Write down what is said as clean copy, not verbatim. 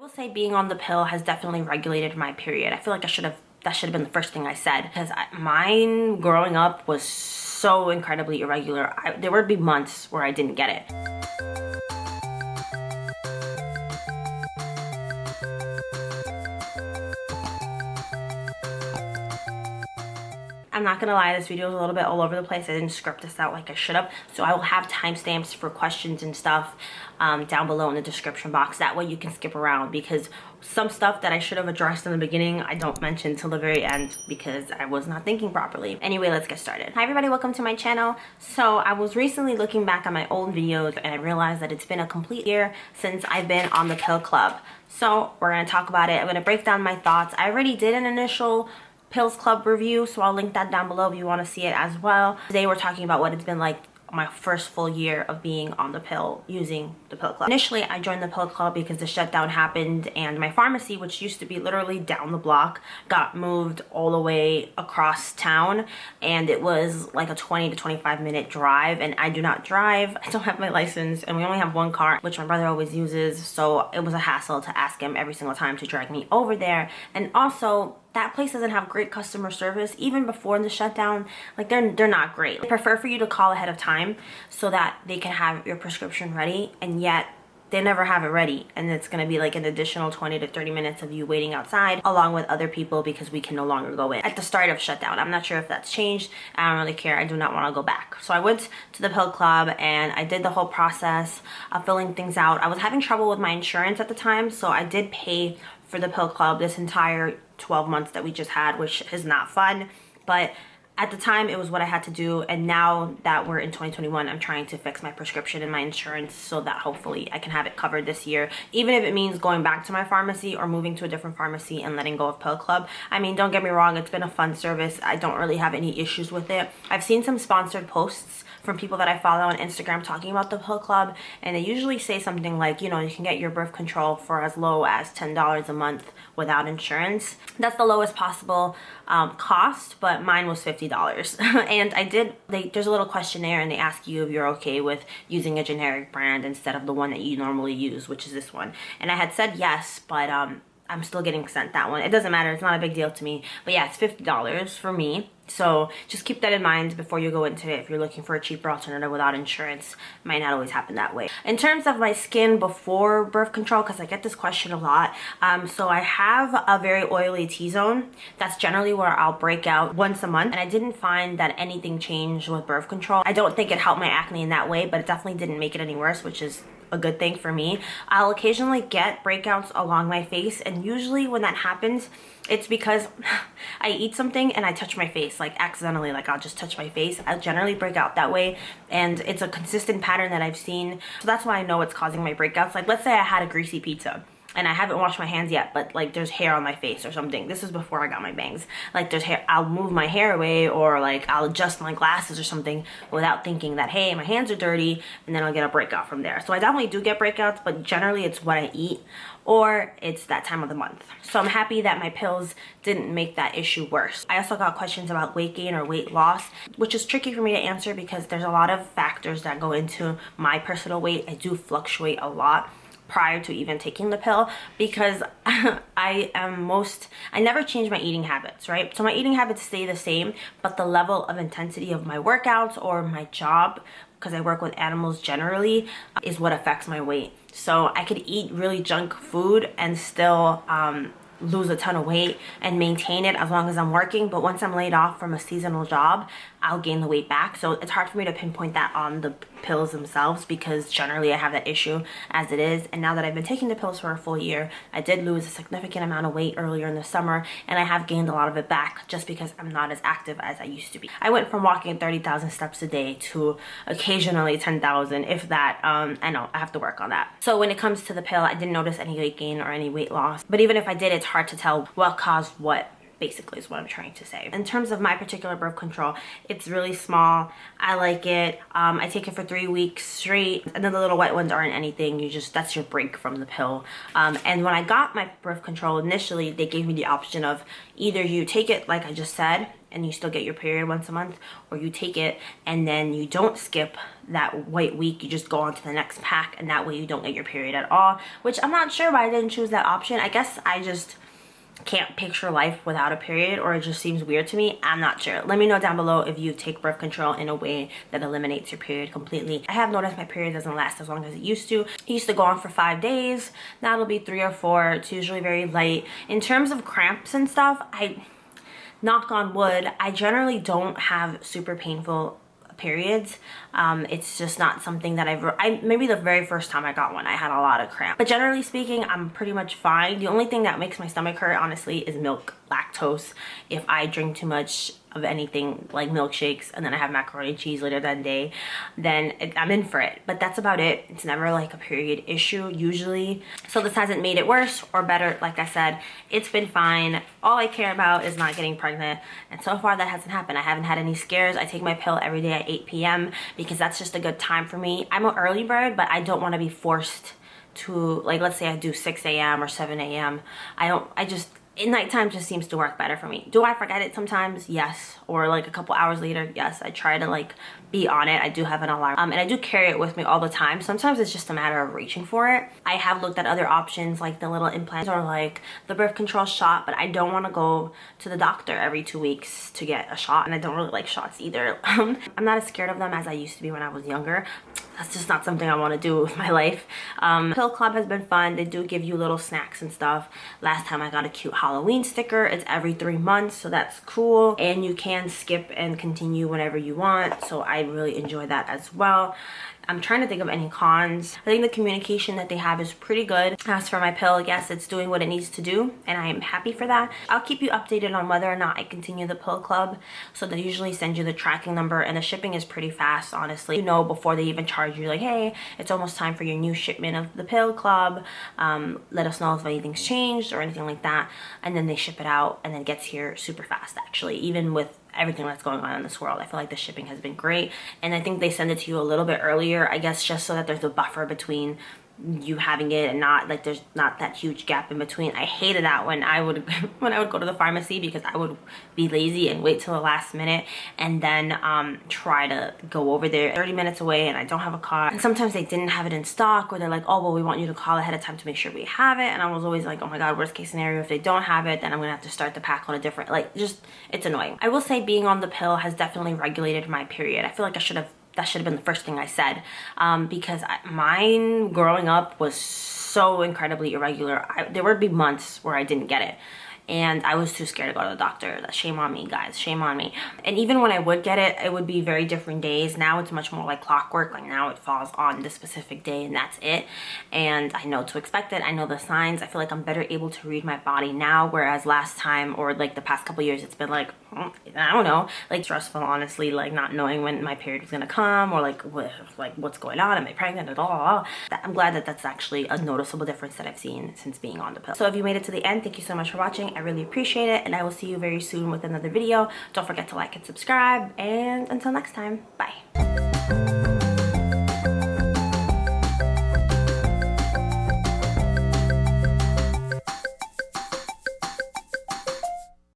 will say being on the pill has definitely regulated my period. I feel like that should have been the first thing I said, because mine growing up was so incredibly irregular. There would be months where I didn't get it. I'm not gonna lie, this video is a little bit all over the place. I didn't script this out like I should have, so I will have timestamps for questions and stuff down below in the description box. That way you can skip around, because some stuff that I should have addressed in the beginning I don't mention till the very end because I was not thinking properly. Anyway, let's get started. Hi everybody, welcome to my channel. So I was recently looking back at my old videos and I realized that it's been a complete year since I've been on the pill club. So we're gonna talk about it. I'm gonna break down my thoughts. I already did an initial Pills Club review, so I'll link that down below if you want to see it as well. Today we're talking about what it's been like my first full year of being on the pill, using the pill club. Initially I joined the pill club because the shutdown happened and my pharmacy, which used to be literally down the block, got moved all the way across town, and it was like a 20 to 25 minute drive, and I do not drive. I don't have my license, and we only have one car, which my brother always uses, so it was a hassle to ask him every single time to drag me over there. And also, that place doesn't have great customer service. Even before the shutdown, like they're not great. They prefer for you to call ahead of time so that they can have your prescription ready, and yet they never have it ready, and it's gonna be like an additional 20 to 30 minutes of you waiting outside along with other people because we can no longer go in. At the start of shutdown, I'm not sure if that's changed. I don't really care. I do not want to go back. So I went to the pill club and I did the whole process of filling things out. I was having trouble with my insurance at the time, so I did pay for the pill club this entire 12 months that we just had, which is not fun, but at the time it was what I had to do. And now that we're in 2021, I'm trying to fix my prescription and my insurance so that hopefully I can have it covered this year, even if it means going back to my pharmacy or moving to a different pharmacy and letting go of pill club. I mean, don't get me wrong, it's been a fun service. I don't really have any issues with it. I've seen some sponsored posts from people that I follow on Instagram talking about the pill club, and they usually say something like, you know, you can get your birth control for as low as $10 a month without insurance. That's the lowest possible cost, but mine was $50. And there's a little questionnaire and they ask you if you're okay with using a generic brand instead of the one that you normally use, which is this one. And I had said yes, but I'm still getting sent that one. It doesn't matter, it's not a big deal to me. But yeah, it's $50 for me. So just keep that in mind before you go into it. If you're looking for a cheaper alternative without insurance, it might not always happen that way. In terms of my skin before birth control, because I get this question a lot, so I have a very oily T-zone. That's generally where I'll break out once a month, and I didn't find that anything changed with birth control. I don't think it helped my acne in that way, but it definitely didn't make it any worse, which is a good thing for me. I'll occasionally get breakouts along my face, and usually when that happens, it's because I eat something and I touch my face, like accidentally, like I'll just touch my face. I'll generally break out that way, and it's a consistent pattern that I've seen. So that's why I know it's causing my breakouts. Like let's say I had a greasy pizza and I haven't washed my hands yet, but like there's hair on my face or something. This is before I got my bangs. Like there's hair, I'll move my hair away, or like I'll adjust my glasses or something without thinking that, hey, my hands are dirty, and then I'll get a breakout from there. So I definitely do get breakouts, but generally it's what I eat or it's that time of the month. So I'm happy that my pills didn't make that issue worse. I also got questions about weight gain or weight loss, which is tricky for me to answer because there's a lot of factors that go into my personal weight. I do fluctuate a lot prior to even taking the pill because I never change my eating habits, right? So my eating habits stay the same, but the level of intensity of my workouts or my job, because I work with animals generally, is what affects my weight. So I could eat really junk food and still lose a ton of weight and maintain it as long as I'm working, but once I'm laid off from a seasonal job, I'll gain the weight back. So it's hard for me to pinpoint that on the pills themselves because generally I have that issue as it is. And now that I've been taking the pills for a full year, I did lose a significant amount of weight earlier in the summer, and I have gained a lot of it back just because I'm not as active as I used to be. I went from walking 30,000 steps a day to occasionally 10,000, if that. I know I have to work on that. So when it comes to the pill, I didn't notice any weight gain or any weight loss, but even if I did, it's hard to tell what caused what, basically, is what I'm trying to say. In terms of my particular birth control, it's really small. I like it. I take it for 3 weeks straight, and then the little white ones aren't anything. That's your break from the pill. And when I got my birth control initially, they gave me the option of either you take it like I just said, and you still get your period once a month, or you take it and then you don't skip that white week, you just go on to the next pack, and that way you don't get your period at all, which I'm not sure why I didn't choose that option. I guess I just can't picture life without a period, or it just seems weird to me. I'm not sure. Let me know down below if you take birth control in a way that eliminates your period completely. I have noticed my period doesn't last as long as it used to. It used to go on for 5 days. Now it'll be 3 or 4. It's usually very light. In terms of cramps and stuff, knock on wood, I generally don't have super painful periods. It's just not something that maybe the very first time I got one, I had a lot of cramp. But generally speaking, I'm pretty much fine. The only thing that makes my stomach hurt, honestly, is milk, lactose. If I drink too much of anything like milkshakes and then I have macaroni and cheese later that day, then I'm in for it. But that's about it. It's never like a period issue usually. So this hasn't made it worse or better. Like I said, it's been fine. All I care about is not getting pregnant, and so far that hasn't happened. I haven't had any scares. I take my pill every day at 8 p.m. because that's just a good time for me. I'm an early bird, but I don't want to be forced to, like, let's say I do 6 a.m. or 7 a.m. Nighttime just seems to work better for me. Do I forget it sometimes? Yes. Or like a couple hours later? Yes. I try to like be on it. I do have an alarm, and I do carry it with me all the time. Sometimes it's just a matter of reaching for it. I have looked at other options like the little implants or like the birth control shot, but I don't want to go to the doctor every 2 weeks to get a shot, and I don't really like shots either. I'm not as scared of them as I used to be when I was younger. That's just not something I want to do with my life. Pill Club has been fun. They do give you little snacks and stuff. Last time I got a cute Halloween sticker. It's every 3 months, so that's cool. And you can skip and continue whenever you want, so I really enjoy that as well. I'm trying to think of any cons. I think the communication that they have is pretty good. As for my pill, yes, it's doing what it needs to do, and I am happy for that. I'll keep you updated on whether or not I continue the Pill Club. So they usually send you the tracking number, and the shipping is pretty fast, honestly. You know before they even charge you, like, hey, it's almost time for your new shipment of the Pill Club. Let us know if anything's changed or anything like that. And then they ship it out, and then it gets here super fast, actually, even with everything that's going on in this world. I feel like the shipping has been great, and I think they send it to you a little bit earlier, I guess, just so that there's a buffer between you having it and not like there's not that huge gap in between. I hated that when I would go to the pharmacy, because I would be lazy and wait till the last minute and then try to go over there 30 minutes away and I don't have a car, and sometimes they didn't have it in stock, or they're like, oh well, we want you to call ahead of time to make sure we have it, and I was always like, oh my god, worst case scenario, if they don't have it, then I'm gonna have to start the pack on a different, like, just, it's annoying. I will say being on the pill has definitely regulated my period. I feel like that should have been the first thing I said, because mine growing up was so incredibly irregular. There would be months where I didn't get it, and I was too scared to go to the doctor. Shame on me, guys, shame on me. And even when I would get it, it would be very different days. Now it's much more like clockwork. Like now it falls on this specific day and that's it, and I know to expect it. I know the signs. I feel like I'm better able to read my body now, whereas last time, or like the past couple years, it's been like, I don't know, like stressful, honestly, like not knowing when my period was gonna come, or like what's going on, am I pregnant at all. I'm glad that that's actually a noticeable difference that I've seen since being on the pill. So if you made it to the end, thank you so much for watching. I really appreciate it, and I will see you very soon with another video. Don't forget to like and subscribe, and until next time, bye.